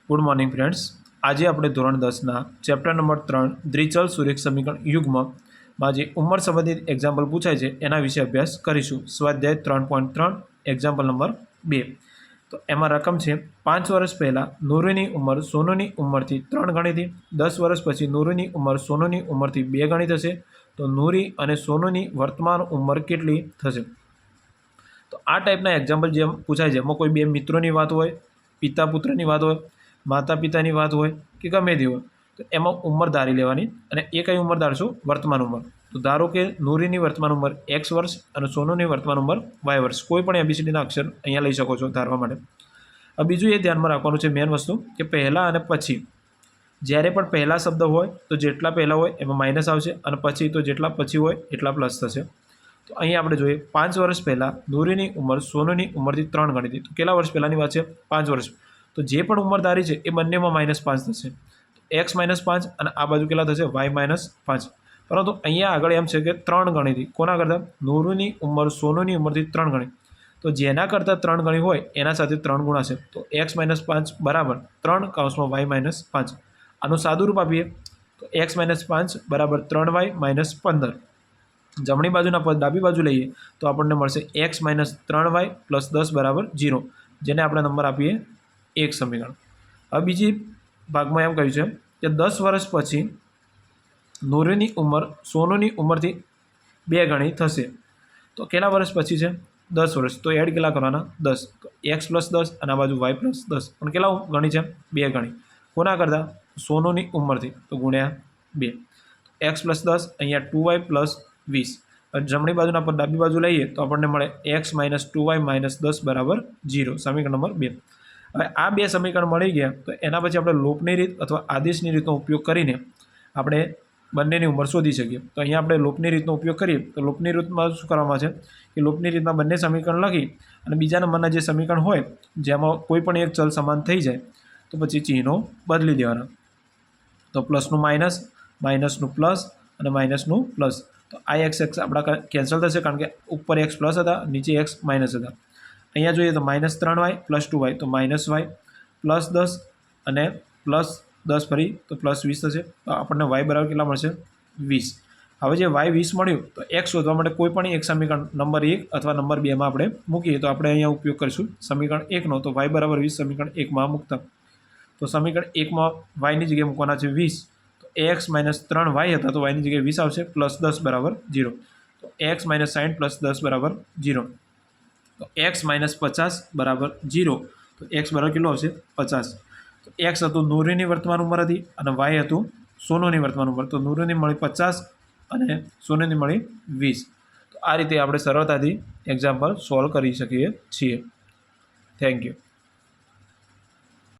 Good morning friends. આજે આપણે ધોરણ 10ના ચેપ્ટર નંબર 3 દ્વિચલ સુરેખ સમીકરણ યુગ્મમાં જે ઉંમર સંબંધિત એક્ઝામ્પલ પૂછાય છે એના વિશે અભ્યાસ કરીશું। સ્વાધ્યાય 3.3 એક્ઝામ્પલ નંબર 2। તો એમાં રકમ છે 5 વર્ષ પહેલાં નૂરીની ઉંમર સોનુની ઉંમરથી 3 ગણી હતી। 10 વર્ષ પછી નૂરીની ઉંમર સોનુની ઉંમરથી 2 ગણી થશે। તો નૂરી અને સોનુની વર્તમાન ઉંમર કેટલી થશે? તો આ ટાઈપના એક્ઝામ્પલ જેમ પૂછાય છે એમાં કોઈ બે મિત્રોની વાત હોય, પિતા પુત્રની વાત હોય, માતા પિતાની વાત હોય કે ગમે તે હોય, તો એમાં ઉંમર ધારી લેવાની અને એ કઈ ઉંમર ધારશું? વર્તમાન ઉંમર। તો ધારો કે નૂરીની વર્તમાન ઉંમર x વર્ષ અને સોનુની વર્તમાન ઉંમર y વર્ષ। કોઈ પણ એબીસીડીના અક્ષર અહીંયા લઈ શકો છો ધારવા માટે। હવે બીજું એ ધ્યાનમાં રાખવાનું છે મેન વસ્તુ કે પહેલાં અને પછી જ્યારે પણ પહેલા શબ્દ હોય તો જેટલા પહેલાં હોય એમાં માઇનસ આવશે અને પછી તો જેટલા પછી હોય એટલા પ્લસ થશે। તો અહીં આપણે જોઈએ 5 વર્ષ પહેલાં નૂરીની ઉંમર સોનુની ઉંમરથી 3 ગણી હતી। તો કેટલા વર્ષ પહેલાંની વાત છે? 5 વર્ષ। તો જે પણ ઉંમર ધારી છે એ બંનેમાં -5 થશે। x -5 અને આ બાજુ કેટલા થશે? y -5। પરંતુ અહીંયા આગળ એમ છે કે 3 ગણી હતી। કોના કરતાં? નૂરીની ઉંમર સોનુની ઉંમરથી 3 ગણી। તો જેના કરતાં 3 ગણી હોય એના સાથે 3 ગુણાશે। તો x -5 બરાબર 3 કૌંસમાં y -5। આનું સાદું રૂપ આપીએ તો x -5 બરાબર 3y -15। જમણી બાજુના પદ ડાબી બાજુ લઈએ તો આપણને મળશે x -3y + 10 બરાબર 0, જેને આપણે નંબર આપીએ 1 સમીકરણ। હવે બીજી ભાગમાં એમ કહ્યું છે કે 10 વર્ષ પછી નૂરીની ઉંમર સોનુની ઉંમરથી 2 ગણી થશે। તો કેટલા વર્ષ પછી છે? 10 વર્ષ। તો એડ કેટલા કરવાના? 10। તો x + 10 અને આ બાજુ y + 10 પણ કેટલા ગણી છે? 2 ગણી। કોના કરતાં? સોનુની ઉંમરથી, તો ગુણ્યા 2। x + 10 અહીંયા 2y + 20। જમણી બાજુના પદ ડાબી બાજુ લઈએ તો આપણને મળે x - 2y - 10 બરાબર 0, સમીકરણ નંબર 2। હવે આ બે સમીકરણ મળી ગયા તો એના પછી આપણે લોપની રીત અથવા આદેશની રીતનો ઉપયોગ કરીને આપણે બંનેની ઉંમર શોધી શકીએ। તો અહીંયા આપણે લોપની રીતનો ઉપયોગ કરીએ તો લોપની રીતમાં શું કરવામાં છે કે લોપની રીતમાં બંને સમીકરણ લખી અને બીજા નંબરના જે સમીકરણ હોય જેમાં કોઈ પણ એક ચલ સમાન થઈ જાય તો પછી ચિહ્નો બદલી દેવાના। તો પ્લસનું માઇનસ, માઇનસનું પ્લસ અને માઇનસનું પ્લસ। તો આ x આપણા કેન્સલ થશે કારણ કે ઉપર x પ્લસ હતા, નીચે x માઇનસ હતા। અહીંયા જોઈએ તો -3y + 2y તો -y +10 અને +10 ફરી તો +20 થશે। તો આપણને y બરાબર કેટલા મળશે? 20। હવે જે y 20 મળ્યું તો x શોધવા માટે કોઈ પણ એક સમીકરણ નંબર 1 અથવા નંબર 2માં આપણે મૂકીએ તો આપણે અહીંયા ઉપયોગ કરીશું સમીકરણ 1નો। તો y બરાબર 20 સમીકરણ 1માં મૂકતા તો સમીકરણ 1માં y ની જગ્યાએ મૂકવાના છે 20। તો x - 3y હતા તો y ની જગ્યાએ 20 આવશે +10 બરાબર 0। તો x - 60 + 10 બરાબર 0। તો x - 50 બરાબર 0। તો x બરાબર કેટલું આવશે? 50। તો x હતું નૂરીની વર્તમાન ઉંમર હતી અને y હતું સોનુની વર્તમાન ઉંમર। તો નૂરીની મળી 50 અને સોનુની મળી 20। તો આ રીતે આપણે સરળતાથી એક્ઝામ્પલ સોલ્વ કરી શકીએ છીએ। Thank you.